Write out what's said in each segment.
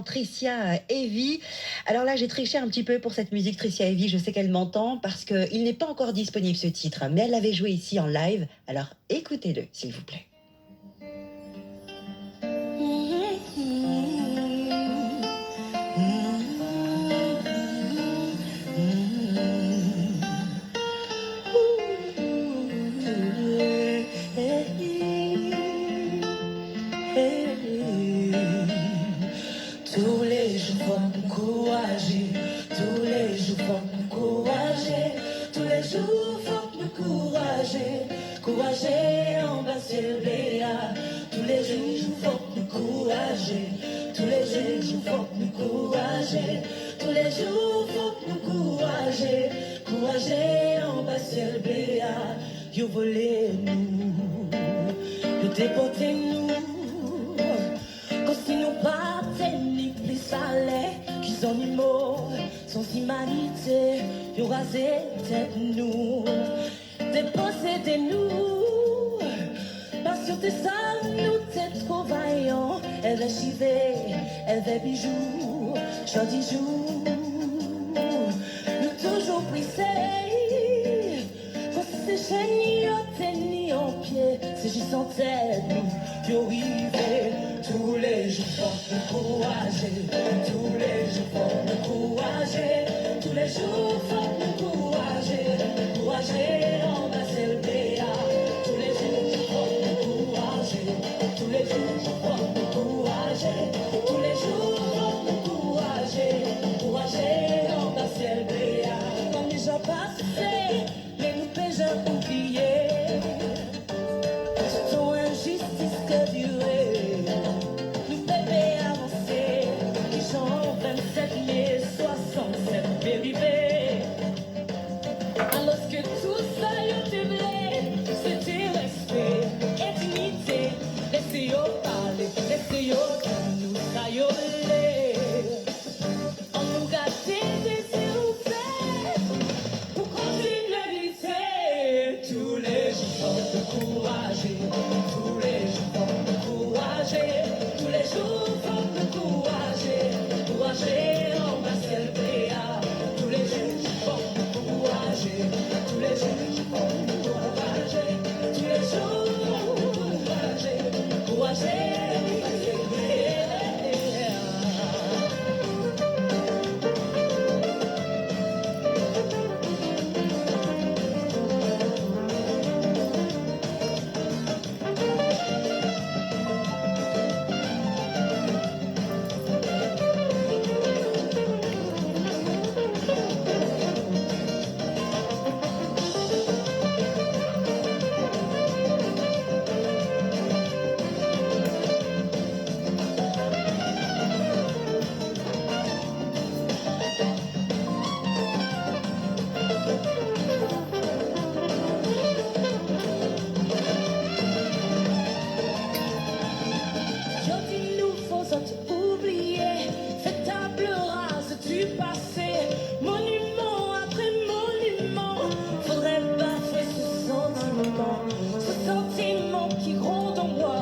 Tricia Heavy. Alors là, j'ai triché un petit peu pour cette musique Tricia Heavy. Je sais qu'elle m'entend parce qu'il n'est pas encore disponible ce titre, mais elle l'avait joué ici en live. Alors écoutez-le, s'il vous plaît. Tous les jours faut m'encourager, tous les jours faut m'encourager, tous les jours faut m'encourager, courager en bas c'est Béa. Tous les jours faut m'encourager, tous les jours faut m'encourager, tous les jours faut m'encourager, courager en bas c'est Béa. Yo volé nous, yo déporté nous, comme si nous pas technique plus salé, qu'ils animaux, sans humanité, yo rasé tête nous, dépossédez nous, parce que t'es sale, nous t'es trop vaillant, elle est chivée, elle fait bijoux, jodi jour, nous toujours pressés, quand c'est chez nous, t'es ni en pied, c'est juste en tête, nous, yo rivé. Tous les jours faut m'encourager, tous les jours faut m'encourager, tous les jours faut m'encourager, courager en bas c'est le Béa. Tous les jours faut m'encourager, tous les jours faut m'encourager, tous les jours faut m'encourager, courager en bas c'est le Béa. Comme les gens passés, mais nous péjons oubliés, c'est ton injustice que durer. Alors que tout ça yo te blé, c'était respect et dignité. Laissez-yo parler, laissez-yo nous ça yo blé. On nous gâte des fait pour continuer à lutter. Tous les jours faut m'encourager, tous les jours faut m'encourager, tous les jours faut m'encourager, courager en bas c'est le Béa. Tous les jours faut m'encourager, tous les jours faut m'encourager, tous les jours faut m'encourager, courager en bas c'est le Béa. Jodi nous faut oublier cette table rase du passé, monument après monument. Faudrait bafouer ce sentiment qui gronde en moi,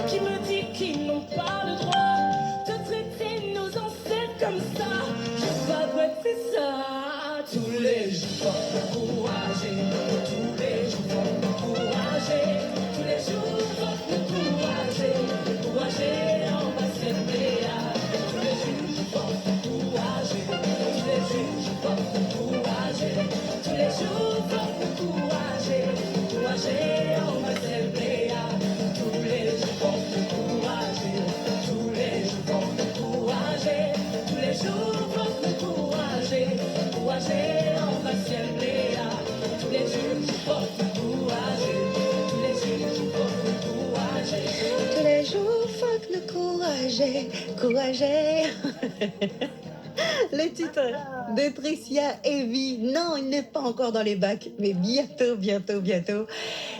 qui me dit qu'ils n'ont pas le droit de traiter nos ancêtres comme ça. Je pas faire ça. Tous les jours faut m'encourager, tous les jours faut m'encourager, tous les jours faut m'encourager, courager en bas c'est le Béa. Tous les jours faut m'encourager, tous les jours faut m'encourager, tous les jours faut m'encourager, courager en bas c'est le Béa. Tous les jours faut m'encourager, tous les jours faut m'encourager, tous les jours faut m'encourager, courager en bas c'est le Béa. Tous les jours faut m'encourager, tous les jours faut m'encourager. Tous les jours, faut nous courager, courager. Le titre de Tricia Heavy. Non, il n'est pas encore dans les bacs, mais bientôt, bientôt, bientôt.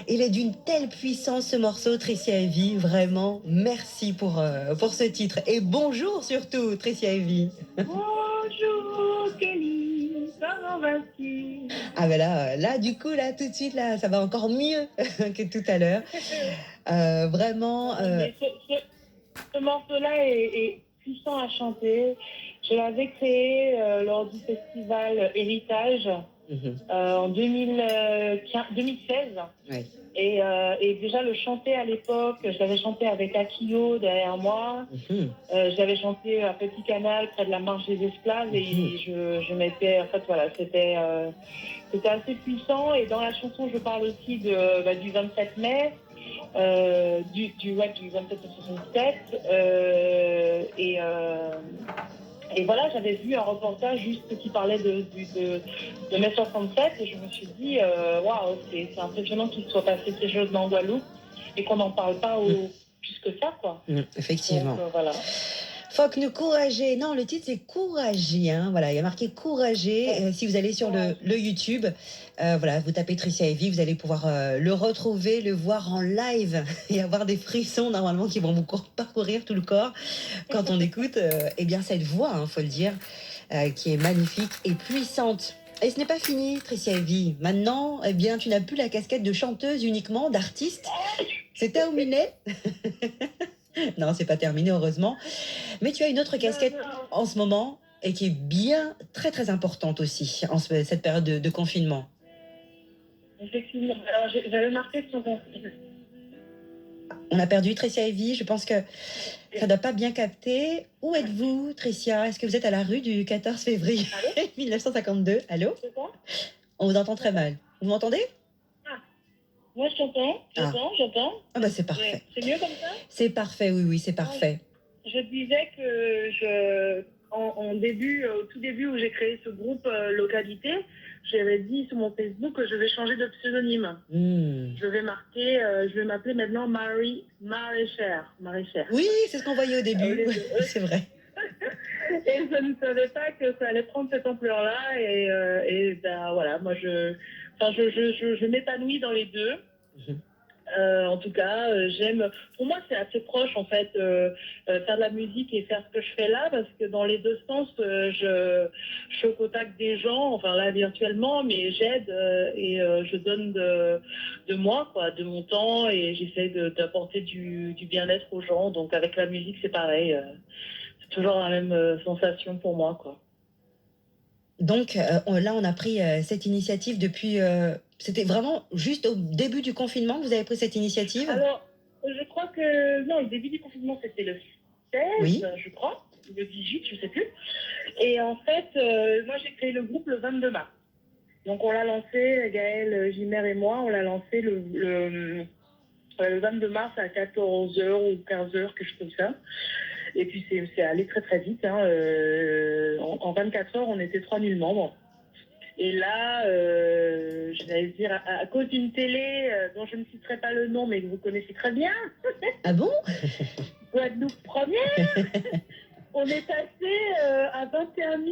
Il est d'une telle puissance ce morceau, Tricia Heavy. Vraiment, merci pour ce titre. Et bonjour surtout, Tricia Heavy. Bonjour Kelly, comment vas-tu? Ah ben là, du coup, là, tout de suite, là, ça va encore mieux que tout à l'heure. Vraiment. Mais ce morceau-là est puissant à chanter. Je l'avais créé lors du festival Héritage en 2016. Oui. Et déjà le chanter à l'époque, je l'avais chanté avec Akio derrière moi. Je l'avais chanté à Petit Canal près de la Marche des Esclaves et je mettais, en fait voilà, c'était assez puissant. Et dans la chanson, je parle aussi du 27 mai. Du 27 67 et voilà, j'avais vu un reportage juste qui parlait de mai 67 et je me suis dit waouh, c'est impressionnant qu'il soit passé ces choses en Guadeloupe et qu'on n'en parle pas plus que ça, quoi. Effectivement. Donc, voilà. Faut nous courager. Non, le titre c'est Courager. Hein. Voilà, il y a marqué Courager. Si vous allez sur le YouTube, voilà, vous tapez Tricia Heavy, vous allez pouvoir le retrouver, le voir en live et avoir des frissons normalement qui vont vous parcourir tout le corps quand on écoute eh bien cette voix, hein, faut le dire, qui est magnifique et puissante. Et ce n'est pas fini, Tricia Heavy. Maintenant, eh bien, tu n'as plus la casquette de chanteuse uniquement, d'artiste. C'est terminé. Non, c'est pas terminé, heureusement. Mais tu as une autre casquette en ce moment et qui est bien très très importante aussi en cette période de confinement. Effectivement. Alors, j'avais marqué sur mon fil. On a perdu Tricia Heavy, je pense que ça ne doit pas bien capter. Où êtes-vous, Tricia? Est-ce que vous êtes à la rue du 14 février 1952? Allô? C'est quoi? On vous entend très mal. Vous m'entendez? Moi, j'entends. Ah bah c'est parfait. C'est mieux comme ça? C'est parfait, oui, c'est parfait. Je disais que au tout début où j'ai créé ce groupe Localité, j'avais dit sur mon Facebook que je vais changer de pseudonyme. Je vais m'appeler maintenant Marie Maraîchère. Oui, c'est ce qu'on voyait au début. C'est vrai. Et je ne savais pas que ça allait prendre cette ampleur-là. Et ben voilà, moi je m'épanouis dans les deux. En tout cas, j'aime. Pour moi, c'est assez proche en fait, faire de la musique et faire ce que je fais là, parce que dans les deux sens, je suis au contact des gens, enfin là virtuellement, mais j'aide et je donne de moi, quoi, de mon temps, et j'essaie d'apporter du bien-être aux gens. Donc avec la musique, c'est pareil. C'est toujours la même sensation pour moi, quoi. Donc là, on a pris cette initiative depuis... c'était vraiment juste au début du confinement que vous avez pris cette initiative? Alors, je crois que... Non, le début du confinement, c'était le 16, je crois. Le 18, je sais plus. Et en fait, moi, j'ai créé le groupe le 22 mars. Donc, on l'a lancé, Gaël, Jimer et moi, on l'a lancé le 22 mars à 14h ou 15h, quelque chose comme ça. Et puis, c'est allé très, très vite. Hein. En 24 heures, on était 3000 membres. Et là, je vais dire, à cause d'une télé dont je ne citerai pas le nom, mais que vous connaissez très bien. Ah bon? Guadeloupe Première. On est passé à 21 000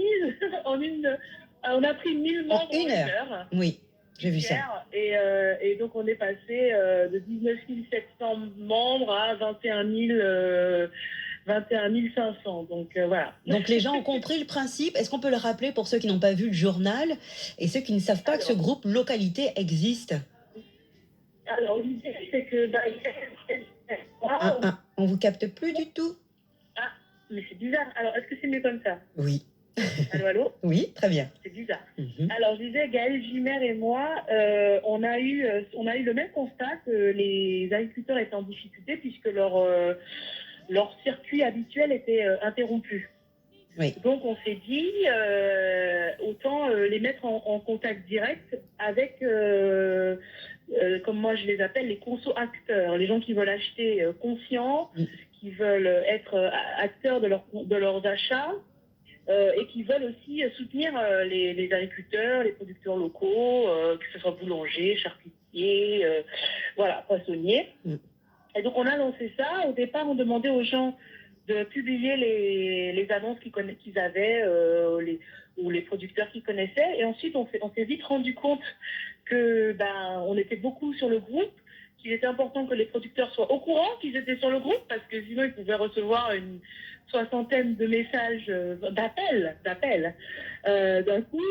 en une... on a pris 1000 membres en une heure. Oui, j'ai vu ça. Et donc, on est passé de 19 700 membres à 21 500. Donc, voilà. Donc, les gens ont compris le principe. Est-ce qu'on peut le rappeler pour ceux qui n'ont pas vu le journal et ceux qui ne savent pas que ce groupe Localité existe? Alors, l'idée, c'est que... on vous capte plus du tout. Ah, mais c'est bizarre. Alors, est-ce que c'est mieux comme ça? Oui. Allô? Oui, très bien. C'est bizarre. Alors, je disais, Gaël, Jimer et moi, on a eu le même constat que les agriculteurs étaient en difficulté puisque leur circuit habituel était interrompu. Oui. Donc, on s'est dit, autant les mettre en contact direct avec, comme moi je les appelle, les conso-acteurs, les gens qui veulent acheter conscients, qui veulent être acteurs de leurs achats, et qui veulent aussi soutenir les agriculteurs, les producteurs locaux, que ce soit boulangers, charcutiers, voilà, poissonniers. Et donc, on a lancé ça. Au départ, on demandait aux gens de publier les annonces qu'ils avaient, ou les producteurs qu'ils connaissaient. Et ensuite, on s'est vite rendu compte que on était beaucoup sur le groupe, qu'il était important que les producteurs soient au courant qu'ils étaient sur le groupe, parce que sinon, ils pouvaient recevoir une soixantaine de messages d'appels d'un coup,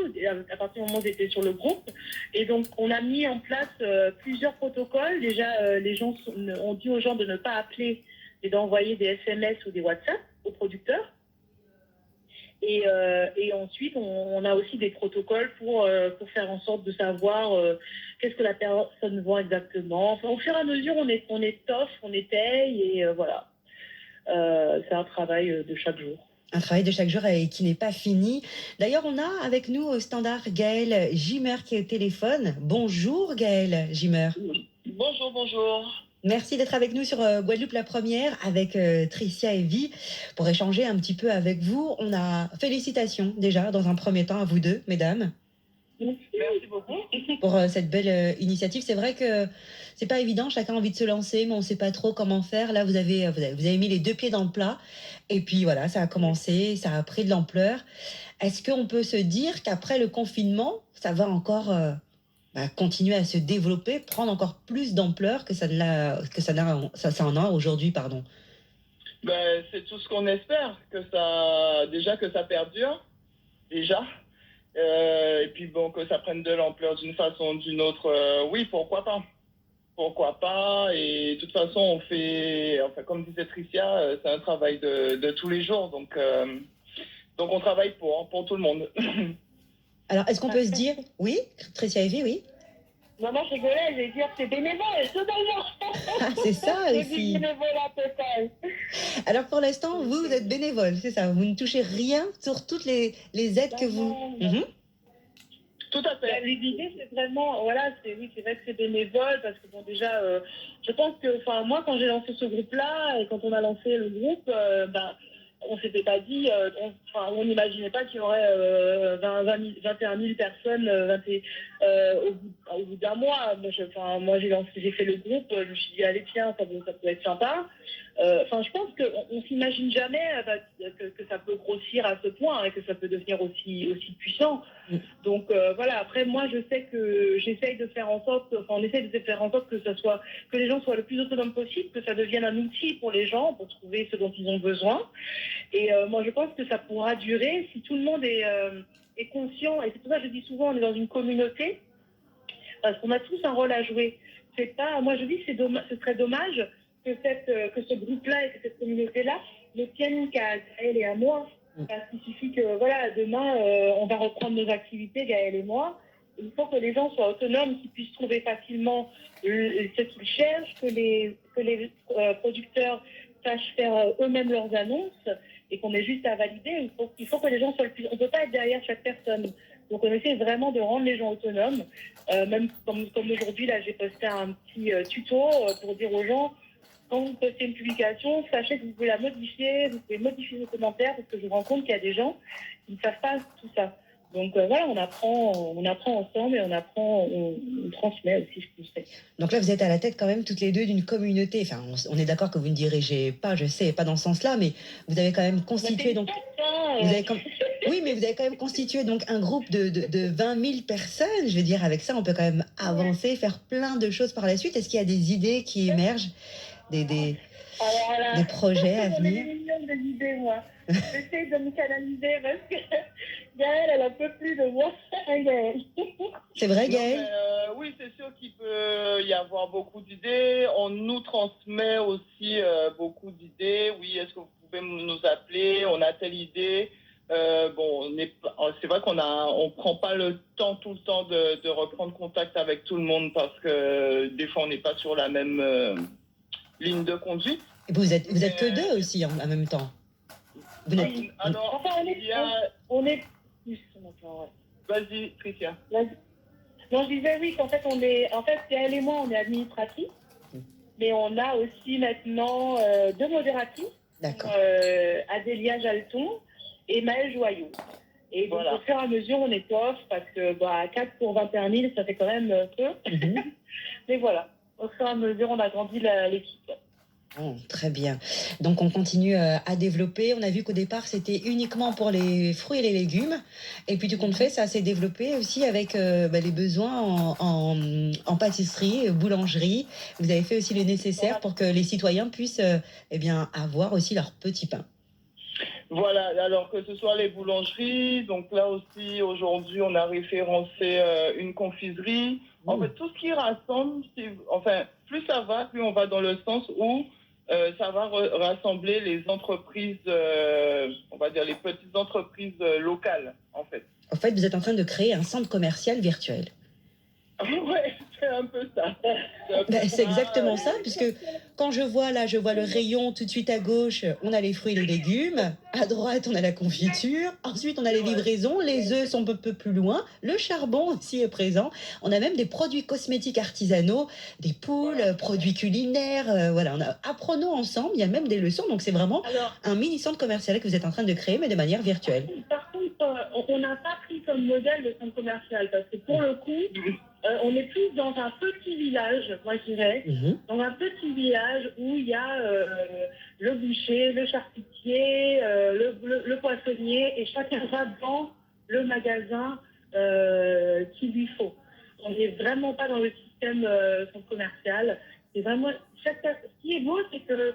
à partir du moment où ils étaient sur le groupe. Et donc, on a mis en place plusieurs protocoles. Déjà, les gens ont dit aux gens de ne pas appeler et d'envoyer des SMS ou des WhatsApp. aux producteurs. Et ensuite, on a aussi des protocoles pour faire en sorte de savoir qu'est-ce que la personne vend exactement. Enfin, au fur et à mesure, on étoffe, on étaye, et voilà. C'est un travail de chaque jour. Un travail de chaque jour et qui n'est pas fini. D'ailleurs, on a avec nous au standard Gaël Gimmer qui est au téléphone. Bonjour Gaël Gimmer. Bonjour, bonjour. Merci d'être avec nous sur Guadeloupe la première avec Tricia et Vi pour échanger un petit peu avec vous. On a félicitations déjà dans un premier temps à vous deux, mesdames. Merci beaucoup. Pour cette belle initiative. C'est vrai que c'est pas évident, chacun a envie de se lancer, mais on sait pas trop comment faire. Là, vous avez mis les deux pieds dans le plat. Et puis voilà, ça a commencé, ça a pris de l'ampleur. Est-ce qu'on peut se dire qu'après le confinement, ça va encore continuer à se développer, prendre encore plus d'ampleur que ça en a aujourd'hui, pardon? Ben, c'est tout ce qu'on espère, que ça perdure, déjà. Et puis bon, que ça prenne de l'ampleur d'une façon ou d'une autre, oui, pourquoi pas. Pourquoi pas. Et de toute façon, on fait, enfin, comme disait Tricia, c'est un travail de tous les jours. Donc on travaille pour tout le monde. Alors, est-ce qu'on peut se dire... Oui, Tricia Evie, oui. Non, je rigolais, je vais dire c'est bénévole, totalement. Ah, c'est ça C'est aussi. du bénévolat total. Alors pour l'instant, vous êtes bénévole, c'est ça. Vous ne touchez rien sur toutes les aides que vous... Non. Tout à fait. L'idée, c'est vraiment, voilà, c'est vrai que c'est bénévole, parce que bon, déjà, je pense que, enfin, moi, quand j'ai lancé ce groupe-là, et quand on a lancé le groupe, on s'était pas dit, on n'imaginait pas qu'il y aurait 21 000 personnes au bout d'un mois. Moi, j'ai fait le groupe, je me suis dit, allez, tiens, ça peut être sympa. Je pense qu'on s'imagine jamais que ça peut grossir à ce point et que ça peut devenir aussi puissant. Donc voilà. Après, moi, je sais que j'essaye de faire en sorte, on essaye de faire en sorte que les gens soient le plus autonomes possible, que ça devienne un outil pour les gens pour trouver ce dont ils ont besoin. Et moi, je pense que ça pourra durer si tout le monde est conscient. Et c'est pour ça que je dis souvent, on est dans une communauté, parce qu'on a tous un rôle à jouer. C'est pas, moi, je dis, ce serait dommage que ce groupe-là et que cette communauté-là ne tiennent qu'à Gaël et à moi. Parce qu'il suffit que, voilà, demain, on va reprendre nos activités, Gaël et moi. Il faut que les gens soient autonomes, qu'ils puissent trouver facilement ce qu'ils cherchent, que les producteurs sachent faire eux-mêmes leurs annonces et qu'on ait juste à valider. Il faut que les gens soient le plus... On ne peut pas être derrière chaque personne. Donc on essaie vraiment de rendre les gens autonomes. Même comme aujourd'hui, là, j'ai posté un petit tuto pour dire aux gens, quand vous postez une publication, sachez que vous pouvez la modifier, vous pouvez modifier vos commentaires, parce que je me rends compte qu'il y a des gens qui ne savent pas tout ça. Donc voilà, on apprend ensemble et on transmet aussi ce qu'on sait. Donc là, vous êtes à la tête quand même toutes les deux d'une communauté. Enfin, on est d'accord que vous ne dirigez pas, je sais, pas dans ce sens-là, mais vous avez quand même constitué donc. Oui, mais vous avez quand même constitué donc un groupe de 20 000 personnes. Je veux dire, avec ça, on peut quand même avancer, faire plein de choses par la suite. Est-ce qu'il y a des idées qui émergent, des projets à venir? J'ai des millions d'idées, moi. J'essaie de me canaliser parce que Gaëlle, elle en peut plus de moi. Gaëlle. C'est vrai, Gaëlle? Oui, c'est sûr qu'il peut y avoir beaucoup d'idées. On nous transmet aussi beaucoup d'idées. Oui, est-ce que vous pouvez nous appeler? On a telle idée. C'est vrai qu'on prend pas le temps tout le temps de reprendre contact avec tout le monde parce que des fois on n'est pas sur la même ligne de conduite. Et vous êtes que deux aussi en même temps. Alors, on est plus. Vas-y, Tricia. Non, je disais oui qu'en fait Gaëlle et moi on est administratifs, mais on a aussi maintenant deux modératrices. D'accord. Adélia Jalton et Maëlle Joyaux. Et donc, au fur et à mesure, on étoffe parce que 4 pour 21 000, ça fait quand même peu. Mais voilà, au fur et à mesure, on a grandi l'équipe. Oh, très bien. Donc, on continue à développer. On a vu qu'au départ, c'était uniquement pour les fruits et les légumes. Et puis, du compte fait, ça s'est développé aussi avec les besoins en pâtisserie, boulangerie. Vous avez fait aussi le nécessaire pour que les citoyens puissent avoir aussi leur petit pain. Voilà, alors que ce soit les boulangeries, donc là aussi, aujourd'hui, on a référencé une confiserie. En fait, tout ce qui rassemble, plus ça va, plus on va dans le sens où ça va rassembler les entreprises, on va dire les petites entreprises locales, en fait. En fait, vous êtes en train de créer un centre commercial virtuel. Ouais, c'est un peu ça. C'est exactement ça, puisque quand je vois le rayon tout de suite à gauche, on a les fruits et les légumes, à droite on a la confiture, ensuite on a les livraisons, les œufs sont un peu plus loin, le charbon aussi est présent, on a même des produits cosmétiques artisanaux, des poules, produits culinaires, voilà, apprenons ensemble, il y a même des leçons, donc c'est vraiment un mini centre commercial que vous êtes en train de créer, mais de manière virtuelle. Par contre, on n'a pas pris comme modèle le centre commercial, parce que pour le coup, on est plus dans un petit village, moi je dirais, dans un petit village où il y a le boucher, le charcutier, le poissonnier, et chacun va dans le magasin qu'il lui faut. On n'est vraiment pas dans le système centre commercial. C'est vraiment ce qui est beau, c'est que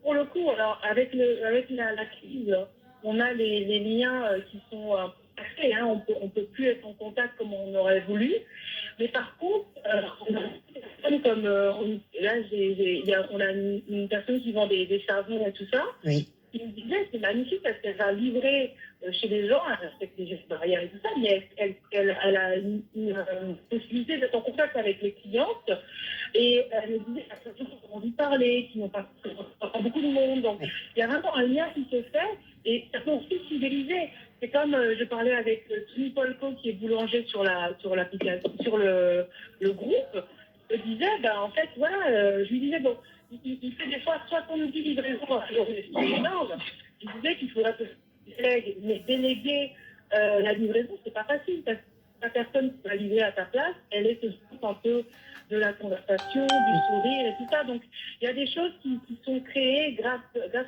pour le coup, alors avec la crise, on a les liens qui sont parfaits, hein, on peut plus être en contact comme on aurait voulu. Mais par contre, on a des personnes comme là, on a une personne qui vend des savons et tout ça. Oui. Qui me disait c'est magnifique parce qu'elle va livrer chez les gens, elle respecte les gestes barrières et tout ça, mais elle a une possibilité d'être en contact avec les clientes. Et elle me disait qu'il y a des gens qui ont envie de parler, qui n'ont pas beaucoup de monde. Donc il y a vraiment un lien qui se fait et ça peut aussi fidéliser. C'est comme je parlais avec Tony Polko qui est boulanger sur l'application, sur le groupe. Je disais, en fait, voilà, je lui disais, bon, il fait des fois 70 livraisons par jour, c'est énorme. Je disais qu'il faudrait que mais déléguer la livraison, c'est pas facile parce que la personne qui va livrer à ta place, elle est un peu de la conversation, du sourire et tout ça. Donc, il y a des choses qui sont créées grâce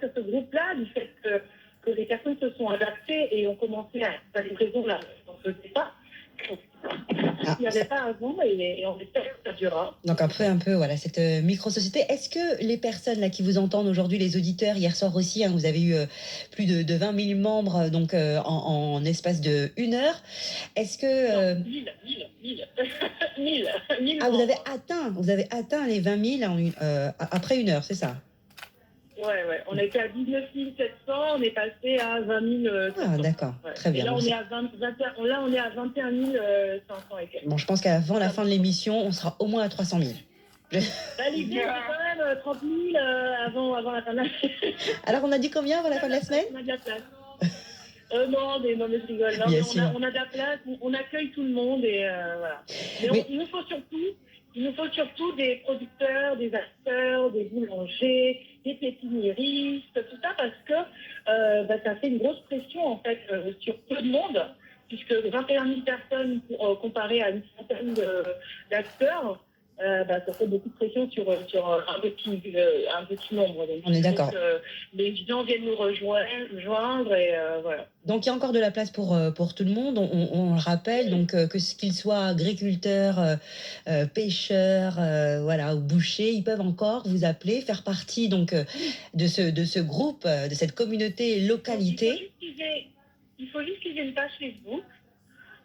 à ce groupe-là, du fait que les personnes se sont adaptées et ont commencé à la livraison là, on ne faisait pas. Il n'y avait pas avant et on espère que ça durera. Donc un peu, voilà, cette micro-société. Est-ce que les personnes là qui vous entendent aujourd'hui, les auditeurs, hier soir aussi, hein, vous avez eu plus de 20 000 membres donc en espace de 1 heure. Est-ce que... 1000. Ah, vous avez atteint les 20 000 après 1 heure, c'est ça? Ouais, on était à 19 700, on est passé à 20 000. Ah, d'accord, très bien. Et là, on est à 21 500 et quelques. Bon, je pense qu'avant la fin de l'émission, on sera au moins à 300 000. L'idée, c'est quand même 30 000 avant la fin de la semaine. Alors, on a dit combien avant la fin de la semaine? On a de la place. Non, mais je rigole. Non, on a de la place, on accueille tout le monde et voilà. Mais il nous faut surtout des producteurs, des acteurs, des boulangers, des pépiniéristes, tout ça, parce que ça fait une grosse pression en fait sur peu de monde, puisque 21 000 personnes comparées à une centaine d'acteurs, ça fait beaucoup de pression sur un petit nombre. Donc, on est d'accord. Les gens viennent nous rejoindre et voilà. Donc il y a encore de la place pour tout le monde. On le rappelle, donc qu'ils soient agriculteurs, pêcheurs, voilà, ou bouchers, ils peuvent encore vous appeler, faire partie donc de ce groupe, de cette communauté localité. Il faut juste qu'ils aient une page Facebook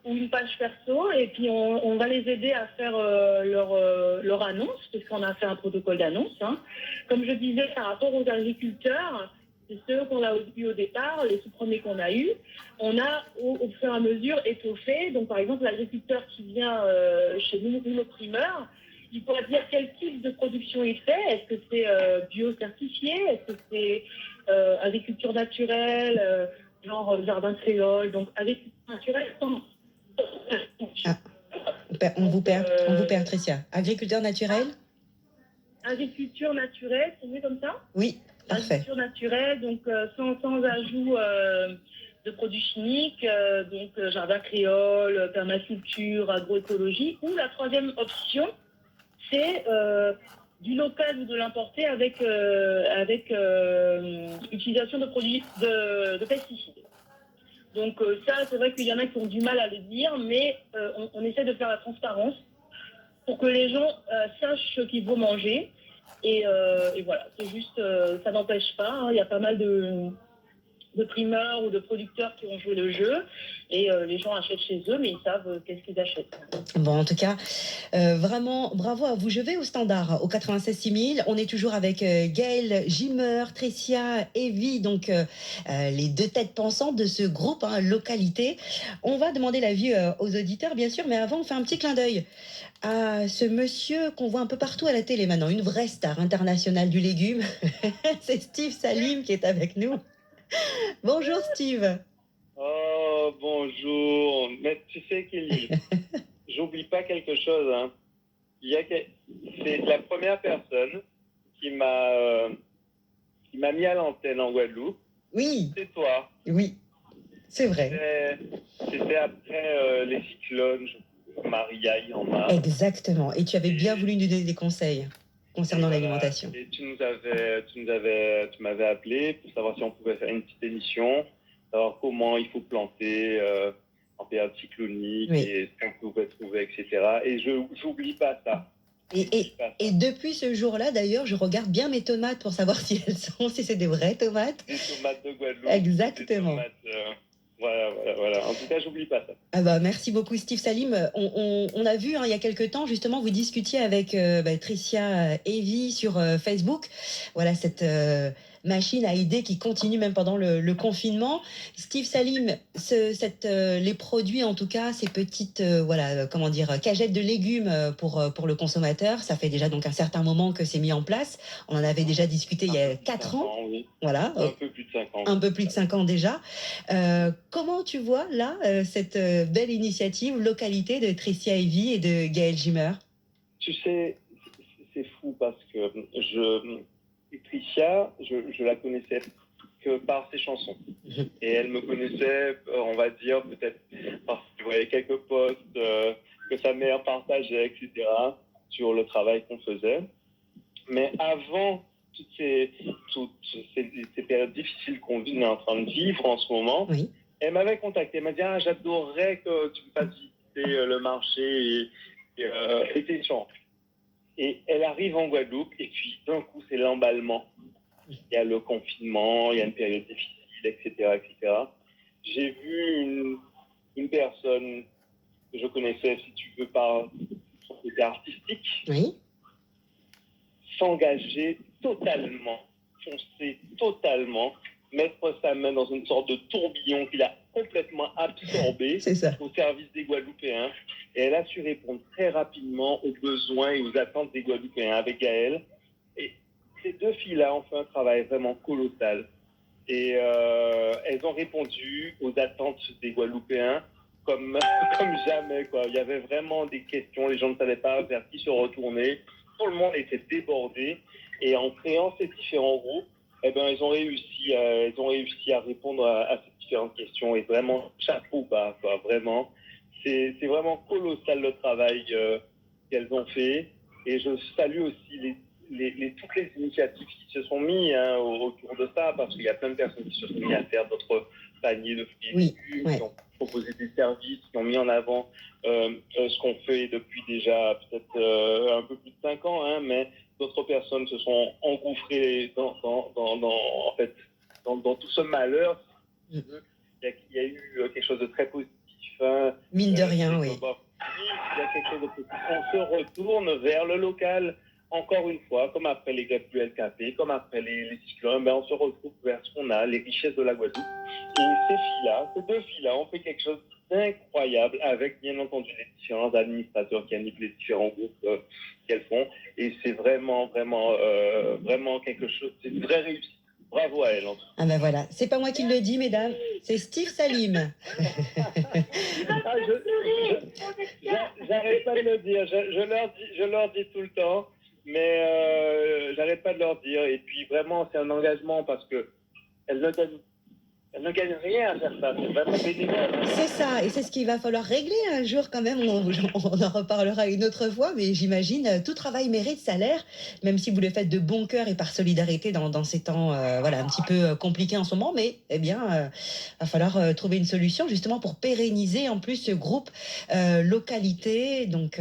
ou une page perso, et puis on va les aider à faire leur annonce, parce qu'on a fait un protocole d'annonce. Hein. Comme je disais, par rapport aux agriculteurs, c'est ceux qu'on a eu au départ, les tout premiers qu'on a eus. On a, au fur et à mesure, étoffé. Donc, par exemple, l'agriculteur qui vient chez nous, nos primeurs, il pourra dire quel type de production il fait. Est-ce que c'est bio-certifié? Est-ce que c'est agriculture naturelle, genre jardin créole? Donc, agriculture naturelle, on vous perd, Tricia. Agriculteur naturel? Agriculture naturelle, c'est mieux comme ça? Oui, parfait. Agriculture naturelle, donc sans ajout de produits chimiques, donc jardin créole, permaculture, agroécologie. Ou la troisième option, c'est du local ou de l'importer avec utilisation de produits de pesticides. Donc ça, c'est vrai qu'il y en a qui ont du mal à le dire, mais on essaie de faire la transparence pour que les gens sachent ce qu'il faut manger. Et voilà, c'est juste, ça n'empêche pas. Hein, il y a pas mal de de primeurs ou de producteurs qui vont jouer le jeu. Et les gens achètent chez eux, mais ils savent qu'est-ce qu'ils achètent. Bon, en tout cas, vraiment, bravo à vous. Je vais au standard, au 96 6000. On est toujours avec Gaël Gimmer, Tricia, Evie, donc les deux têtes pensantes de ce groupe, hein, Localité. On va demander l'avis aux auditeurs, bien sûr, mais avant, on fait un petit clin d'œil à ce monsieur qu'on voit un peu partout à la télé maintenant, une vraie star internationale du légume. C'est Steve Salim qui est avec nous. Bonjour Steve. Oh, bonjour. Mais tu sais, Kelly, j'oublie pas quelque chose. Hein. C'est la première personne qui m'a mis à l'antenne en Guadeloupe. Oui, C'est toi. oui, c'est vrai. C'était après les cyclones, Maria, en mars. Exactement. Et tu avais bien voulu nous donner des conseils concernant l'alimentation. Et tu m'avais appelé pour savoir si on pouvait faire une petite émission, savoir comment il faut planter en période cyclonique et ce qu'on pouvait trouver, etc. Et je n'oublie pas ça. Et depuis ce jour-là, d'ailleurs, je regarde bien mes tomates pour savoir si elles sont, si c'est des vraies tomates. Des tomates de Guadeloupe. Exactement. Voilà. En tout cas, j'oublie pas ça. Ah bah, merci beaucoup, Steve Salim. On a vu il y a quelques temps, justement, vous discutiez avec Tricia Evie sur Facebook. Voilà, cette machine à idées qui continue même pendant le confinement. Steve Salim, les produits, en tout cas, ces petites cagettes de légumes pour le consommateur, ça fait déjà donc un certain moment que c'est mis en place. On en avait déjà discuté il y a 4 ans. Oui. Voilà. Un peu plus de 5 ans. Un peu plus de 5 ans déjà. Comment tu vois là cette belle initiative Localité de Tricia Evie et de Gaël Gimmer? Tu sais, c'est fou parce que Tricia, je la connaissais que par ses chansons. Et elle me connaissait, on va dire, peut-être parce que je voyais quelques posts que sa mère partageait, etc., sur le travail qu'on faisait. Mais avant toutes ces périodes difficiles qu'on est en train de vivre en ce moment, elle m'avait contacté. Elle m'a dit j'adorerais que tu me fasses visiter le marché et tes champs. Et elle arrive en Guadeloupe et puis d'un coup c'est l'emballement. Il y a le confinement, il y a une période difficile, etc. J'ai vu une personne que je connaissais, si tu veux, par son côté artistique, s'engager totalement, foncer totalement, mettre sa main dans une sorte de tourbillon qu'il a complètement absorbé au service des Guadeloupéens. Et elle a su répondre très rapidement aux besoins et aux attentes des Guadeloupéens avec Gaël. Et ces deux filles-là ont fait un travail vraiment colossal. Et elles ont répondu aux attentes des Guadeloupéens comme jamais, quoi. Il y avait vraiment des questions, les gens ne savaient pas vers qui se retourner. Tout le monde était débordé. Et en créant ces différents groupes, ils ont réussi à répondre à ces différentes questions. Et vraiment, chapeau bas, quoi, vraiment. C'est vraiment colossal le travail qu'elles ont fait. Et je salue aussi toutes les initiatives qui se sont mises autour de ça, parce qu'il y a plein de personnes qui se sont mises à faire d'autres paniers de fruits et légumes, qui ont proposé des services, qui ont mis en avant ce qu'on fait depuis déjà peut-être un peu plus de 5 ans, mais d'autres personnes se sont engouffrées dans tout ce malheur. Il y a eu quelque chose de très positif. Mine de rien, oui. Il y a quelque chose de positif. On se retourne vers le local, encore une fois, comme après les grèves du LKP, comme après les cyclones, on se retrouve vers ce qu'on a, les richesses de la Guadeloupe. Et ces deux filles-là, ont fait quelque chose d'incroyable avec, bien entendu, les différents administrateurs qui animent les différents groupes qu'elles font. Et c'est vraiment quelque chose, c'est une vraie réussite. Bravo à elle, en tout cas. Ah ben voilà, c'est pas moi qui le dis, mesdames, c'est Steve Salim. J'arrête pas de le dire, je leur dis tout le temps, mais j'arrête pas de leur dire. Et puis vraiment, c'est un engagement parce que elles ne gagnent rien à faire ça, c'est vraiment bénévole. C'est ça, et c'est ce qu'il va falloir régler un jour quand même, on en reparlera une autre fois, mais j'imagine, tout travail mérite salaire, même si vous le faites de bon cœur et par solidarité dans ces temps un petit peu compliqués en ce moment, mais va falloir trouver une solution justement pour pérenniser en plus ce groupe Localité, donc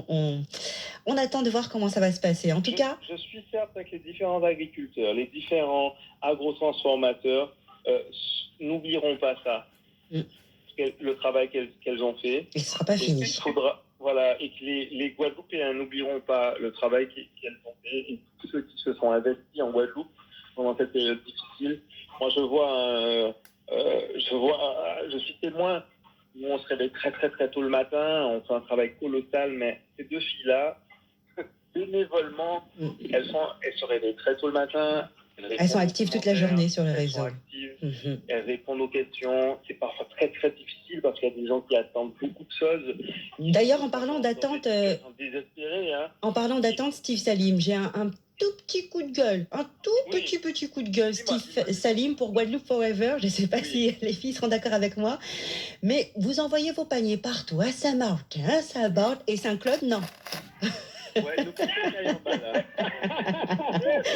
on attend de voir comment ça va se passer. En tout cas... Je suis certes avec les différents agriculteurs, les différents agrotransformateurs, n'oublieront pas ça. Le travail qu'elles ont fait. Il ne sera pas fini. Voilà, et que les Guadeloupéens n'oublieront pas le travail qu'elles ont fait, et tous ceux qui se sont investis en Guadeloupe pendant cette période difficile. Moi, je suis témoin. Nous, on se réveille très, très, très tôt le matin. On fait un travail colossal, mais ces deux filles-là, bénévolement, elles se réveillent très tôt le matin. Elles sont actives toute la journée sur les réseaux. Elles répondent aux questions. C'est parfois très, très difficile parce qu'il y a des gens qui attendent beaucoup de choses. D'ailleurs, en parlant d'attente, En parlant d'attente, Steve Salim, j'ai un tout petit coup de gueule, petit coup de gueule, Steve Salim pour Guadeloupe Forever. Je ne sais pas si les filles seront d'accord avec moi, mais vous envoyez vos paniers partout, à Saint-Martin, à Saint-Barth et Saint-Claude, non.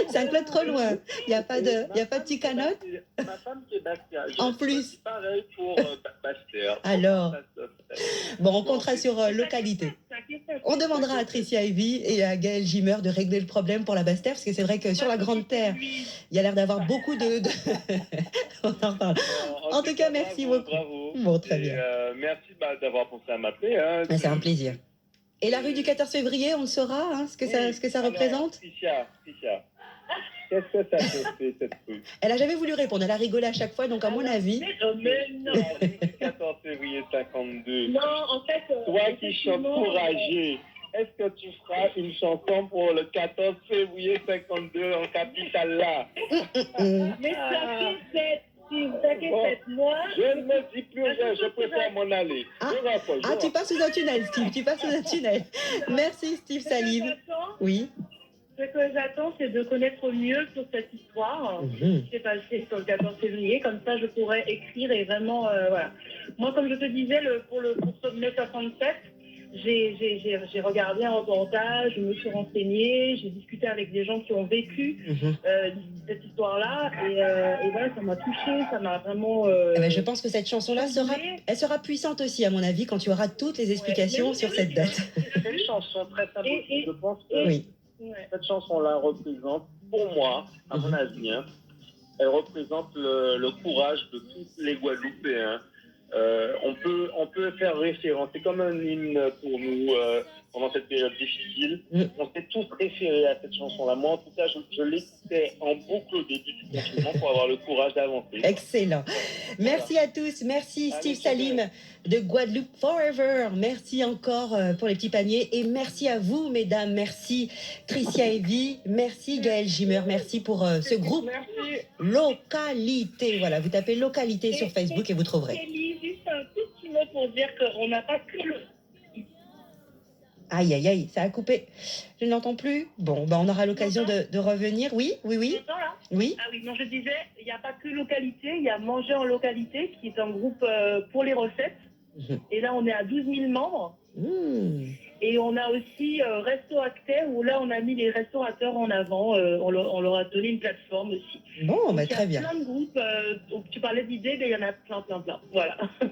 Saint-Claude trop loin. Il n'y a pas de petit canot. Ma femme qui est Bastia. En plus. Pareil pour Bastia. Alors. Bon, on comptera sur localité. On demandera à Tricia Ivy et à Gaël Gimmer de régler le problème pour la Basse-Terre, parce que c'est vrai que sur la Grande Terre, il y a l'air d'avoir beaucoup de... On en reparle. En tout cas, merci beaucoup. Bravo. Bon, très bien. Merci d'avoir pensé à m'appeler. C'est un plaisir. Et la rue du 14 février, on le saura, ce que ça représente. Tricia, qu'est-ce que ça te fait, cette rue? Elle a jamais voulu répondre, elle a rigolé à chaque fois, donc à mon avis... Mais non. La rue du 14 février 52. Non, en fait... Toi qui chantes courageux, est-ce que tu feras une chanson pour le 14 février 52 en capitale là? Mais t'inquiète, moi... Je ne me dis plus rien, je préfère m'en aller. Tu passes sous un tunnel, Steve, tu passes sous un tunnel. Merci, Steve Salim. Oui. Ce que j'attends, c'est de connaître mieux sur cette histoire qui s'est passée sur le 14 février. Comme ça, je pourrais écrire et vraiment... voilà. Moi, comme je te disais, pour mai 67, j'ai regardé un reportage, je me suis renseignée, j'ai discuté avec des gens qui ont vécu cette histoire-là. Et voilà, ça m'a touchée, ça m'a vraiment... je pense que cette chanson-là sera puissante aussi, à mon avis, quand tu auras toutes les explications sur cette date. C'est une chanson très symbolique. Je pense que cette chanson-là représente, pour moi, à mon avis, elle représente le courage de tous les Guadeloupéens. On peut faire référence, c'est comme un hymne pour nous pendant cette période difficile. On s'est tous référés à cette chanson-là. Moi, en tout cas, je l'écoutais en boucle au début du confinement pour avoir le courage d'avancer. Excellent. Merci à tous. Merci Steve Salim de Guadeloupe Forever. Merci encore pour les petits paniers. Et merci à vous, mesdames. Merci Tricia Ivy. Merci Gaël Gimmer. Merci pour ce groupe. Merci. Localité. Voilà, vous tapez localité sur Facebook et vous trouverez. Juste un tout petit mot pour dire qu'on n'a pas que le... Aïe, aïe, aïe, ça a coupé. Je n'entends plus. Bon, on aura l'occasion de revenir. Oui. Oui. Ah oui, non, je disais, il n'y a pas que localité, il y a Manger en localité, qui est un groupe pour les recettes. Et là, on est à 12 000 membres. Et on a aussi Resto Acteur, où là, on a mis les restaurateurs en avant. On leur a donné une plateforme aussi. Bon, très bien. Il y a plein de groupes. Tu parlais d'idées, mais il y en a plein. Voilà.